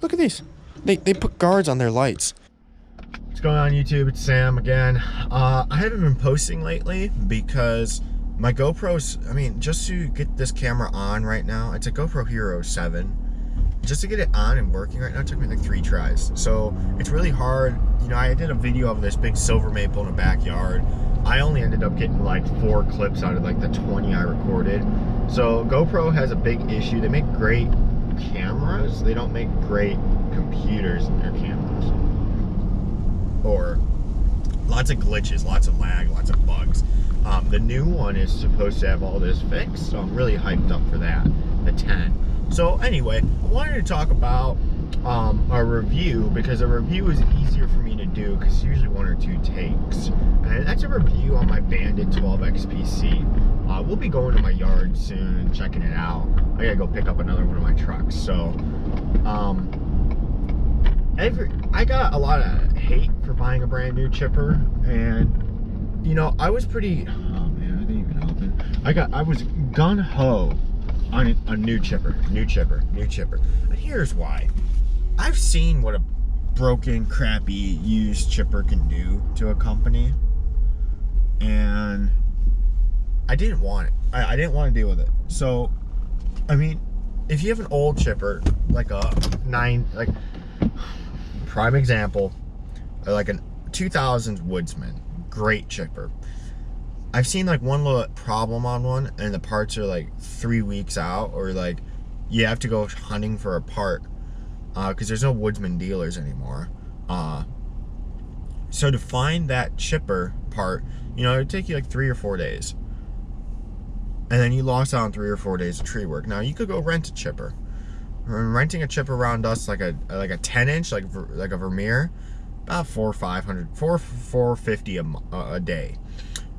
Look at these. They put guards on their lights. What's going on, YouTube? It's Sam again. I haven't been posting lately because my GoPro's, I mean, just to get this camera on right now, it's a GoPro Hero 7. Just to get it on and working right now, it took me like 3 tries. So it's really hard. You know, I did a video of this big silver maple in the backyard. I only ended up getting like 4 clips out of like the 20 I recorded. So GoPro has a big issue. They make great cameras. They don't make great computers in their cameras. Or lots of glitches, lots of lag, lots of bugs. The new one is supposed to have all this fixed, so I'm really hyped up for that, the 10. So anyway, I wanted to talk about a review, because a review is easier for me to do because it's usually 1 or 2 takes. And that's a review on my Bandit 12X PC. We'll be going to my yard soon and checking it out. I gotta go pick up another one of my trucks. So, I got a lot of hate for buying a brand new chipper, and you know, I was pretty, oh man, I didn't even open. I was gun-ho on a new chipper. And here's why. I've seen what a broken, crappy, used chipper can do to a company, and I didn't want it. I didn't want to deal with it. So, I mean, if you have an old chipper, like a prime example, like a 2000s Woodsman, great chipper. I've seen like one little problem on one, and the parts are like 3 weeks out, or like you have to go hunting for a part because there's no Woodsman dealers anymore. So to find that chipper part, you know, it'd take you like 3 or 4 days, and then you lost out on 3 or 4 days of tree work. Now you could go rent a chipper. Renting a chipper around us, like a 10-inch, like a Vermeer, about $450 a day.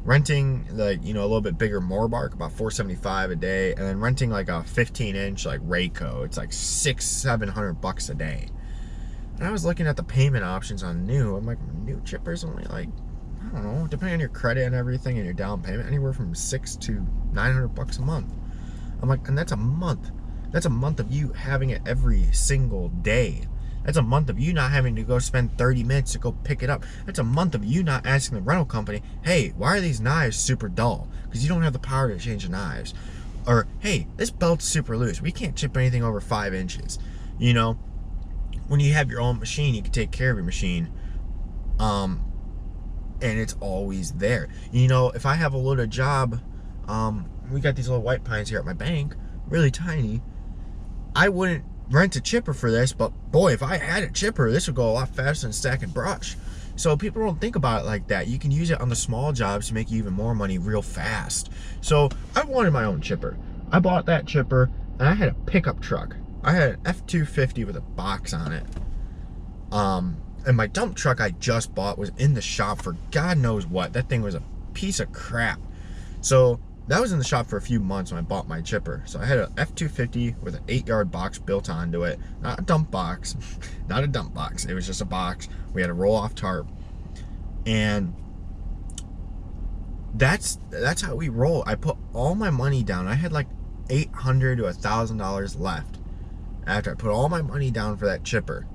Renting, like, you know, a little bit bigger Morbark, about $475 a day, and then renting like a 15-inch like Rayco, it's like $600-700 a day. And I was looking at the payment options on new. I'm like, new chipper's only like, I don't know, depending on your credit and everything and your down payment, anywhere from $600 to $900 a month. I'm like, and that's a month. That's a month of you having it every single day. That's a month of you not having to go spend 30 minutes to go pick it up. That's a month of you not asking the rental company, hey, why are these knives super dull? Because you don't have the power to change the knives. Or, hey, this belt's super loose. We can't chip anything over 5 inches. You know, when you have your own machine, you can take care of your machine. And it's always there. You know, if I have a little job, we got these little white pines here at my bank, really tiny. I wouldn't rent a chipper for this, but boy, if I had a chipper, this would go a lot faster than stacking brush. So people don't think about it like that. You can use it on the small jobs to make you even more money real fast. So I wanted my own chipper. I bought that chipper, and I had a pickup truck. I had an F-250 with a box on it. And my dump truck I just bought was in the shop for God knows what. That thing was a piece of crap. So that was in the shop for a few months when I bought my chipper. So I had an F-250 with an 8-yard box built onto it. Not a dump box. Not a dump box. It was just a box. We had a roll-off tarp. And that's how we roll. I put all my money down. I had like $800 to $1,000 left after I put all my money down for that chipper.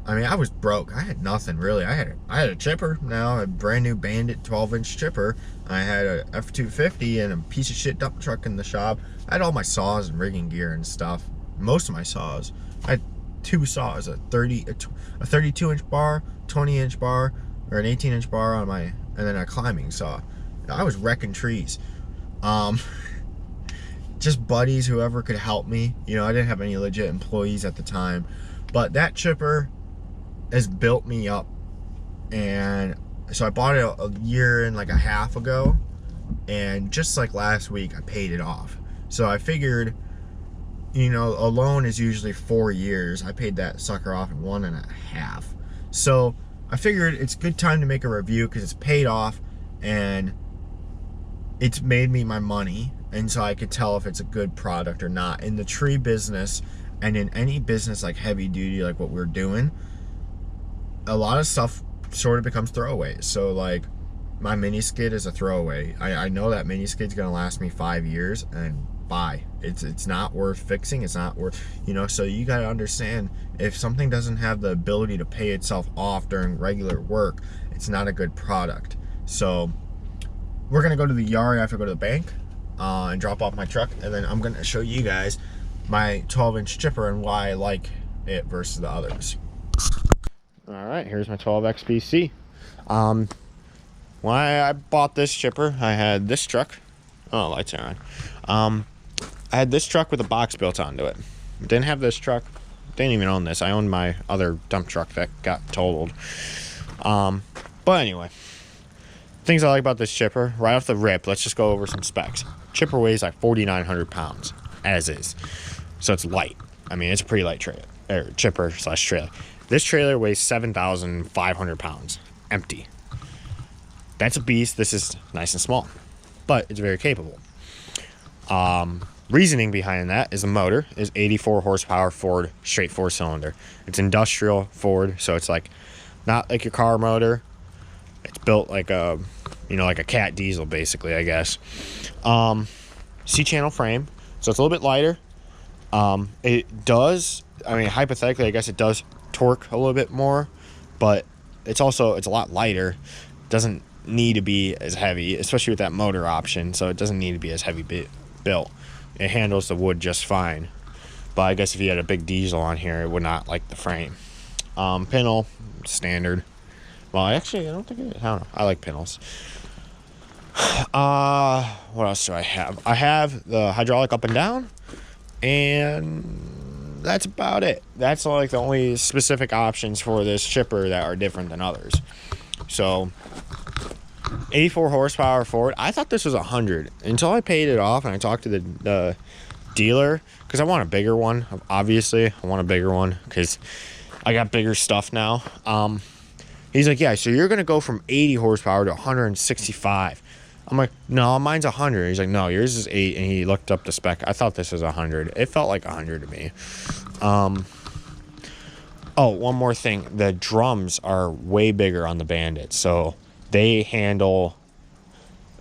I mean, I was broke. I had nothing really. I had a chipper now, a brand new Bandit 12-inch chipper. I had a F-250 and a piece of shit dump truck in the shop. I had all my saws and rigging gear and stuff. Most of my saws. I had 2 saws, a 32-inch bar, 20-inch bar, or an 18-inch bar on my, and then a climbing saw. I was wrecking trees. Just buddies, whoever could help me. You know, I didn't have any legit employees at the time, but that chipper has built me up. And so I bought it a year and like a half ago, and just like last week I paid it off. So I figured, you know, a loan is usually 4 years. I paid that sucker off in 1.5. So I figured it's a good time to make a review because it's paid off and it's made me my money, and so I could tell if it's a good product or not. In the tree business and in any business like heavy duty, like what we're doing, a lot of stuff sort of becomes throwaways. So like my mini skid is a throwaway. I know that mini skid's gonna last me 5 years, and buy. It's not worth fixing. It's not worth, you know, so you got to understand, if something doesn't have the ability to pay itself off during regular work, it's not a good product. So we're gonna go to the yard after I go to the bank and drop off my truck, and then I'm gonna show you guys my 12-inch chipper and why I like it versus the others. All right, here's my 12XPC. When I bought this chipper, I had this truck. Oh, lights are on. I had this truck with a box built onto it. Didn't have this truck. Didn't even own this. I owned my other dump truck that got totaled. But anyway, things I like about this chipper, right off the rip, let's just go over some specs. Chipper weighs like 4,900 pounds, as is. So it's light. I mean, it's a pretty light chipper slash trailer. This trailer weighs 7,500 pounds, empty. That's a beast. This is nice and small, but it's very capable. Reasoning behind that is the motor is 84 horsepower Ford, straight 4-cylinder. It's industrial Ford, so it's like not like your car motor. It's built like a, you know, like a cat diesel, basically, I guess. C-channel frame, so it's a little bit lighter. It does, I mean, hypothetically, I guess it does torque a little bit more, but it's a lot lighter. Doesn't need to be as heavy, especially with that motor option, so it doesn't need to be as heavy built. It handles the wood just fine, but I guess if you had a big diesel on here, it would not like the frame. Pintle, standard. Well, actually, I don't think it, I don't know. I like pintles. What else do I have? I have the hydraulic up and down, and that's about it. That's like the only specific options for this chipper that are different than others. So 84 horsepower Ford. I thought this was 100 until I paid it off and I talked to the dealer, because I want a bigger one. Obviously, I want a bigger one because I got bigger stuff now. He's like, yeah, so you're gonna go from 80 horsepower to 165. I'm like, no, mine's 100. He's like, no, yours is 8. And he looked up the spec. I thought this was 100. It felt like 100 to me. Oh, one more thing. The drums are way bigger on the Bandit, so they're a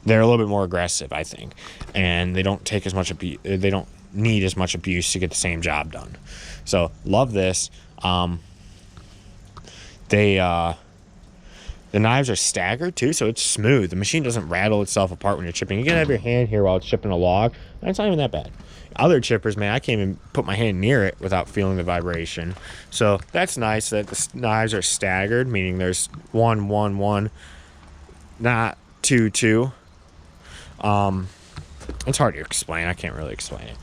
little bit more aggressive, I think, and they don't take as much abuse. They don't need as much abuse to get the same job done. So love this. The knives are staggered too, so it's smooth. The machine doesn't rattle itself apart when you're chipping. You can have your hand here while it's chipping a log, and it's not even that bad. Other chippers, man, I can't even put my hand near it without feeling the vibration. So that's nice that the knives are staggered, meaning there's 1, 1, 1, not 2, 2. It's hard to explain. I can't really explain it.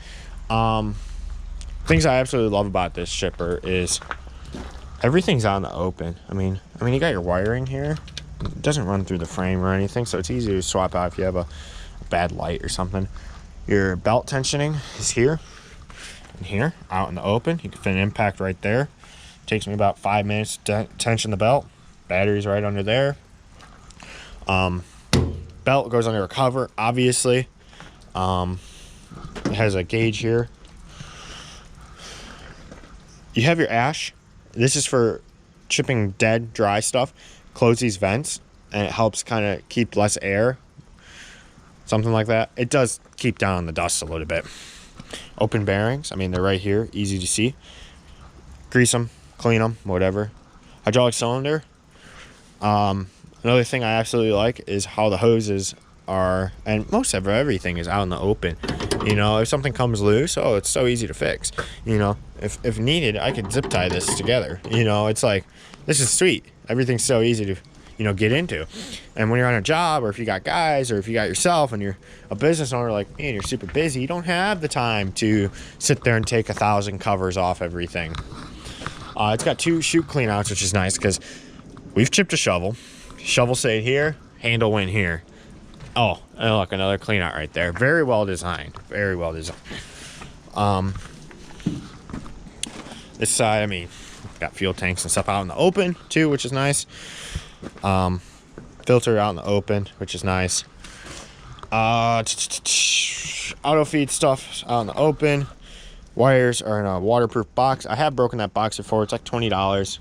Things I absolutely love about this chipper is everything's out in the open. I mean, you got your wiring here. It doesn't run through the frame or anything, so it's easy to swap out if you have a bad light or something. Your belt tensioning is here and here, out in the open. You can fit an impact right there. Takes me about 5 minutes to tension the belt. Battery's right under there. Belt goes under a cover, obviously. It has a gauge here. You have your ash. This is for chipping dead, dry stuff. Close these vents, and it helps kind of keep less air. Something like that. It does keep down the dust a little bit. Open bearings. I mean, they're right here. Easy to see. Grease them, clean them, whatever. Hydraulic cylinder. Another thing I absolutely like is how the hoses are, and most of everything is out in the open. You know, if something comes loose, oh, it's so easy to fix. You know, if needed, I could zip tie this together. You know, it's like, this is sweet. Everything's so easy to, you know, get into. And when you're on a job, or if you got guys, or if you got yourself and you're a business owner like me and you're super busy, you don't have the time to sit there and take 1,000 covers off everything. It's got 2 chute clean outs, which is nice because we've chipped a shovel. Shovel stayed here, handle went here. Oh, and look, another clean out right there. Very well designed. Very well designed. This side, I mean, got fuel tanks and stuff out in the open too, which is nice. Filter out in the open, which is nice. Auto feed stuff out in the open. Wires are in a waterproof box. I have broken that box before. It's like $20.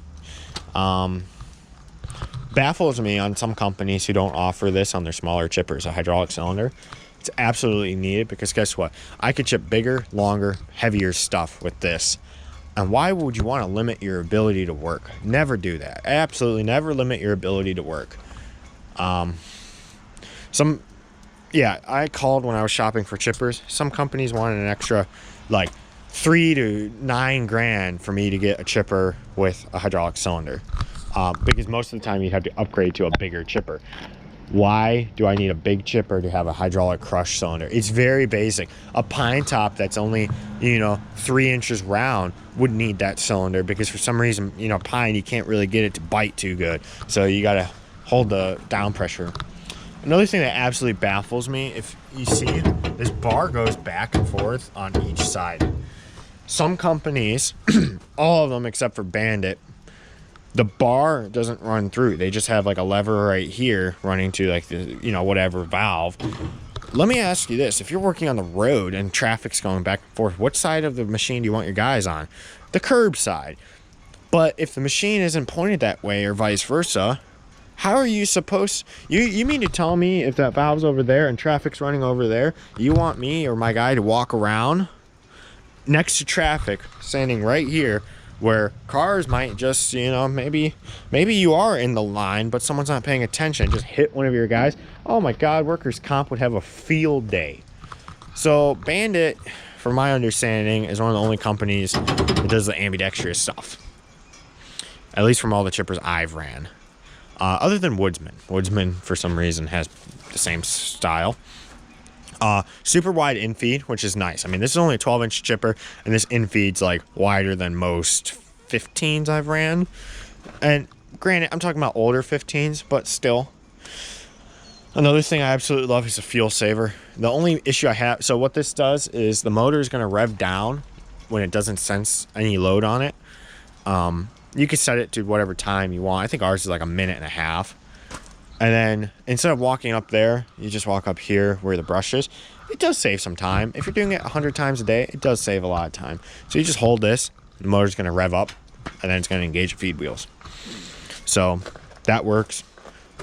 Baffles me on some companies who don't offer this on their smaller chippers, a hydraulic cylinder. It's absolutely needed because guess what? I could chip bigger, longer, heavier stuff with this. And why would you want to limit your ability to work? Never do that. Absolutely never limit your ability to work. I called when I was shopping for chippers. Some companies wanted an extra like $3 to $9 grand for me to get a chipper with a hydraulic cylinder, because most of the time you have to upgrade to a bigger chipper. Why do I need a big chipper to have a hydraulic crush cylinder? It's very basic. A pine top that's only, 3 inches round would need that cylinder because for some reason, pine, you can't really get it to bite too good. So you got to hold the down pressure. Another thing that absolutely baffles me, if you see, this bar goes back and forth on each side. Some companies, all of them except for Bandit, the bar doesn't run through. They just have like a lever right here running to like the, whatever valve. Let me ask you this. If you're working on the road and traffic's going back and forth, what side of the machine do you want your guys on? The curb side. But if the machine isn't pointed that way or vice versa, how are you supposed... You mean to tell me if that valve's over there and traffic's running over there, you want me or my guy to walk around next to traffic, standing right here, where cars might just, maybe you are in the line, but someone's not paying attention, just hit one of your guys. Oh my God, workers' comp would have a field day. So Bandit, from my understanding, is one of the only companies that does the ambidextrous stuff. At least from all the chippers I've ran. Other than Woodsman. Woodsman, for some reason, has the same style. Super wide infeed, which is nice. I mean, this is only a 12-inch chipper, and this infeed's like wider than most 15s I've ran. And granted, I'm talking about older 15s, but still. Another thing I absolutely love is a fuel saver. The only issue I have, so what this does is the motor is going to rev down when it doesn't sense any load on it. You can set it to whatever time you want. I think ours is like 1.5 minutes. And then instead of walking up there, you just walk up here where the brush is. It does save some time. If you're doing it 100 times a day, it does save a lot of time. So you just hold this, the motor's going to rev up, and then it's going to engage the feed wheels. So that works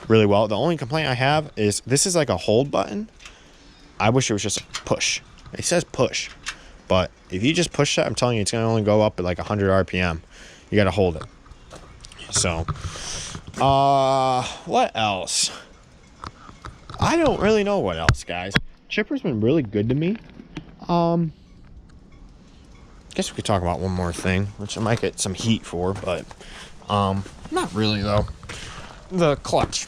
really well. The only complaint I have is this is like a hold button. I wish it was just a push. It says push, but if you just push that, I'm telling you, it's going to only go up at like 100 RPM. You got to hold it. So... what else? I don't really know what else, guys. Chipper's been really good to me. Guess we could talk about one more thing, which I might get some heat for, but not really though. The clutch.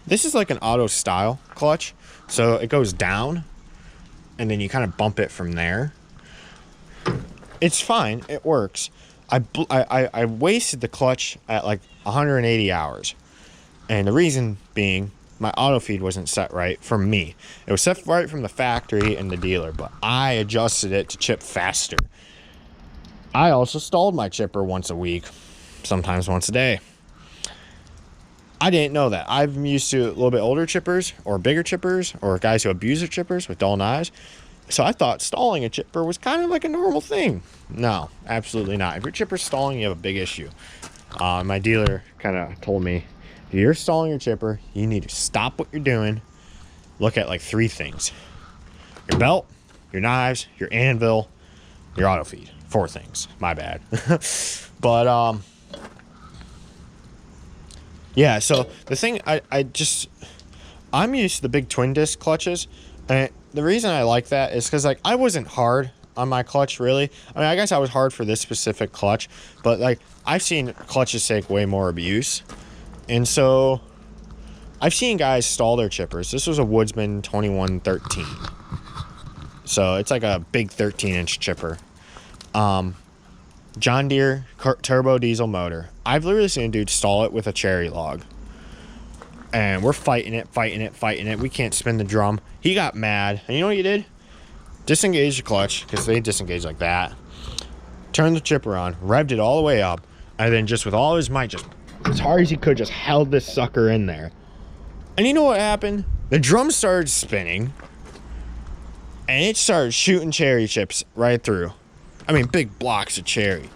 This is like an auto style clutch, so it goes down and then you kind of bump it from there. It's fine, it works. I wasted the clutch at like 180 hours. And the reason being, my auto feed wasn't set right from me. It was set right from the factory and the dealer, but I adjusted it to chip faster. I also stalled my chipper once a week, sometimes once a day. I didn't know that. I'm used to a little bit older chippers or bigger chippers or guys who abuse their chippers with dull knives. So I thought stalling a chipper was kind of like a normal thing. No, absolutely not. If your chipper's stalling, you have a big issue. My dealer kind of told me, if you're stalling your chipper, you need to stop what you're doing. Look at like 3 things. Your belt, your knives, your anvil, your auto feed. 4 things. My bad. But, yeah, so the thing, I'm used to the big twin disc clutches. And the reason I like that is because, like, I wasn't hard on my clutch, really. I mean, I guess I was hard for this specific clutch, but, like, I've seen clutches take way more abuse. And so I've seen guys stall their chippers. This was a Woodsman 2113. So it's like a big 13-inch chipper. John Deere turbo diesel motor. I've literally seen a dude stall it with a cherry log. And we're fighting it. We can't spin the drum. He got mad. And you know what he did? Disengaged the clutch, because they disengage like that. Turned the chipper on, revved it all the way up, and then just with all his might, just as hard as he could, just held this sucker in there. And you know what happened? The drum started spinning, and it started shooting cherry chips right through. I mean, big blocks of cherry.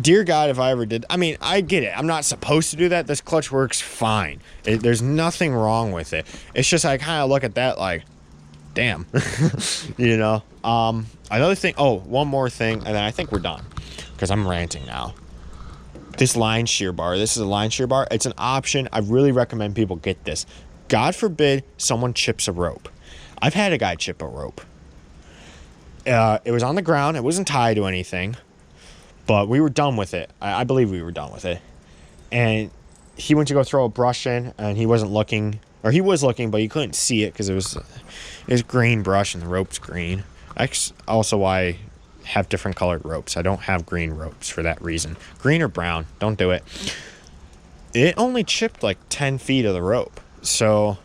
dear God, if I ever did, I mean, I get it. I'm not supposed to do that. This clutch works fine. There's nothing wrong with it. It's just I kind of look at that like, damn, you know. Another thing. Oh, one more thing, and then I think we're done because I'm ranting now. This line shear bar. This is a line shear bar. It's an option. I really recommend people get this. God forbid someone chips a rope. I've had a guy chip a rope. It was on the ground. It wasn't tied to anything. But we were done with it. I believe we were done with it. And he went to go throw a brush in, and he wasn't looking. Or he was looking, but you couldn't see it because it was green brush and the rope's green. That's also why I have different colored ropes. I don't have green ropes for that reason. Green or brown. Don't do it. It only chipped like 10 feet of the rope. So,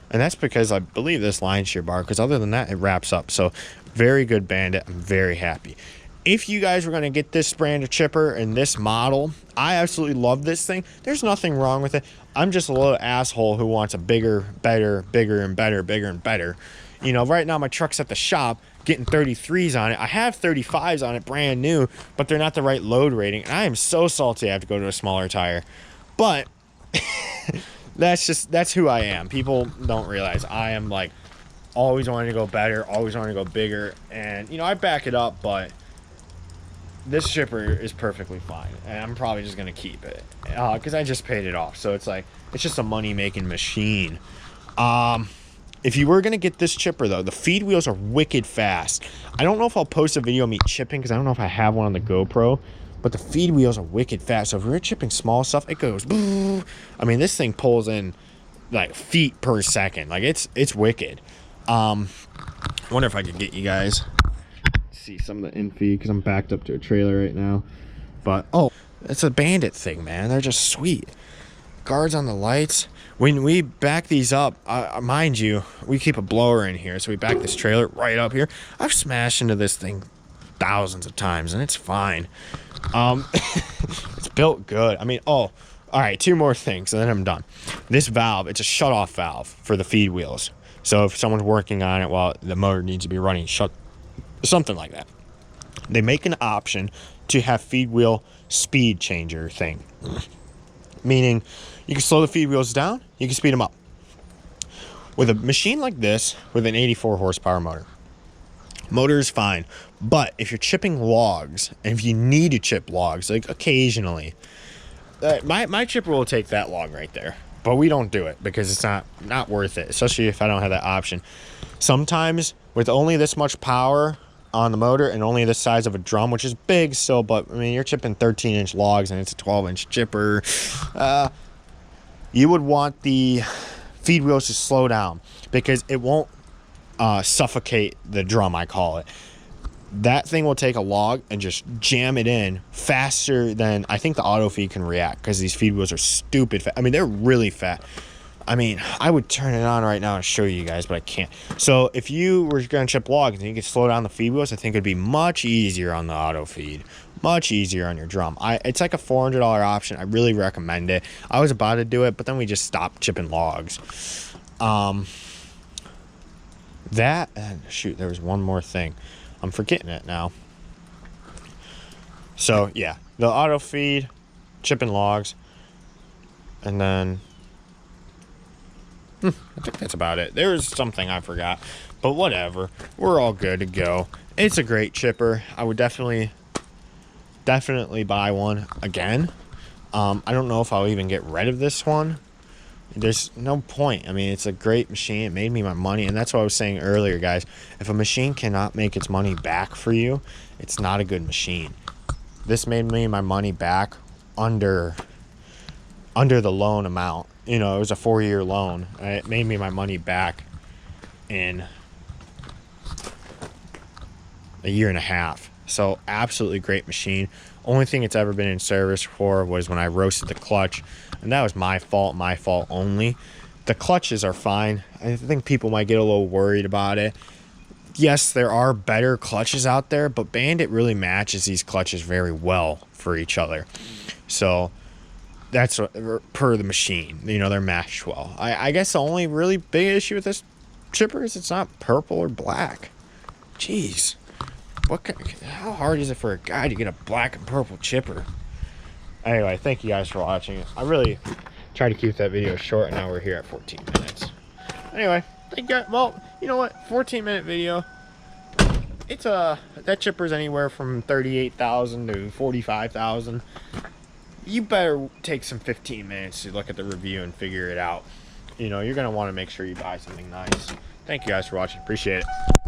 and that's because I believe this line shear bar, because other than that, it wraps up. So, very good Bandit. I'm very happy. If you guys were going to get this brand of chipper and this model, I absolutely love this thing. There's nothing wrong with it. I'm just a little asshole who wants a bigger, better, bigger and better, bigger and better. You know, right now my truck's at the shop getting 33s on it. I have 35s on it, brand new, but they're not the right load rating. And I am so salty I have to go to a smaller tire. But that's who I am. People don't realize I am like always wanting to go better, always wanting to go bigger. And, you know, I back it up, but this chipper is perfectly fine, and I'm probably just gonna keep it because I just paid it off. So it's like it's just a money-making machine. If you were gonna get this chipper though, the feed wheels are wicked fast. I don't know if I'll post a video of me chipping because I don't know if I have one on the GoPro, but the feed wheels are wicked fast. So if we're chipping small stuff, it goes boo. I mean, this thing pulls in like feet per second. Like it's wicked. I wonder if I could get you guys see some of the in feed because I'm backed up to a trailer right now. But oh, it's a Bandit thing, man. They're just sweet. Guards on the lights. When we back these up, mind you, we keep a blower in here, so we back this trailer right up here. I've smashed into this thing thousands of times, and it's fine. It's built good. I mean, oh, all right, two more things, and then I'm done. This valve, it's a shut-off valve for the feed wheels. So if someone's working on it while the motor needs to be running, something like that. They make an option to have feed wheel speed changer thing. Meaning you can slow the feed wheels down, you can speed them up. With a machine like this, with an 84 horsepower motor is fine. But if you're chipping logs, and if you need to chip logs, like occasionally, my chipper will take that log right there. But we don't do it because it's not worth it, especially if I don't have that option. Sometimes with only this much power on the motor and only the size of a drum, which is big still, but I mean, you're chipping 13-inch logs and it's a 12-inch chipper. You would want the feed wheels to slow down because it won't suffocate the drum, I call it. That thing will take a log and just jam it in faster than I think the auto feed can react because these feed wheels are stupid fast. I mean, they're really fast. I mean, I would turn it on right now and show you guys, but I can't. So if you were going to chip logs and you could slow down the feed wheels, I think it'd be much easier on the auto feed. Much easier on your drum. It's like a $400 option. I really recommend it. I was about to do it, but then we just stopped chipping logs. Shoot, there was one more thing. I'm forgetting it now. So, yeah. The auto feed, chipping logs, and then I think that's about it. There was something I forgot, but whatever. We're all good to go. It's a great chipper. I would definitely buy one again. I don't know if I'll even get rid of this one. There's no point. I mean, it's a great machine. It made me my money, and that's what I was saying earlier, guys. If a machine cannot make its money back for you, it's not a good machine. This made me my money back under the loan amount. You know, it was a 4-year loan. It made me my money back in a year and a half. So, absolutely great machine. Only thing it's ever been in service for was when I roasted the clutch, and that was my fault only. The clutches are fine. I think people might get a little worried about it. Yes, there are better clutches out there, but Bandit really matches these clutches very well for each other. So that's per the machine. You know, they're matched well. I guess the only really big issue with this chipper is it's not purple or black. Jeez. How hard is it for a guy to get a black and purple chipper? Anyway, thank you guys for watching. I really tried to keep that video short, and now we're here at 14 minutes. Anyway, thank you. Well, you know what? 14-minute video. It's that chipper's anywhere from 38,000 to 45,000. You better take some 15 minutes to look at the review and figure it out. You know, you're gonna want to make sure you buy something nice. Thank you guys for watching. Appreciate it.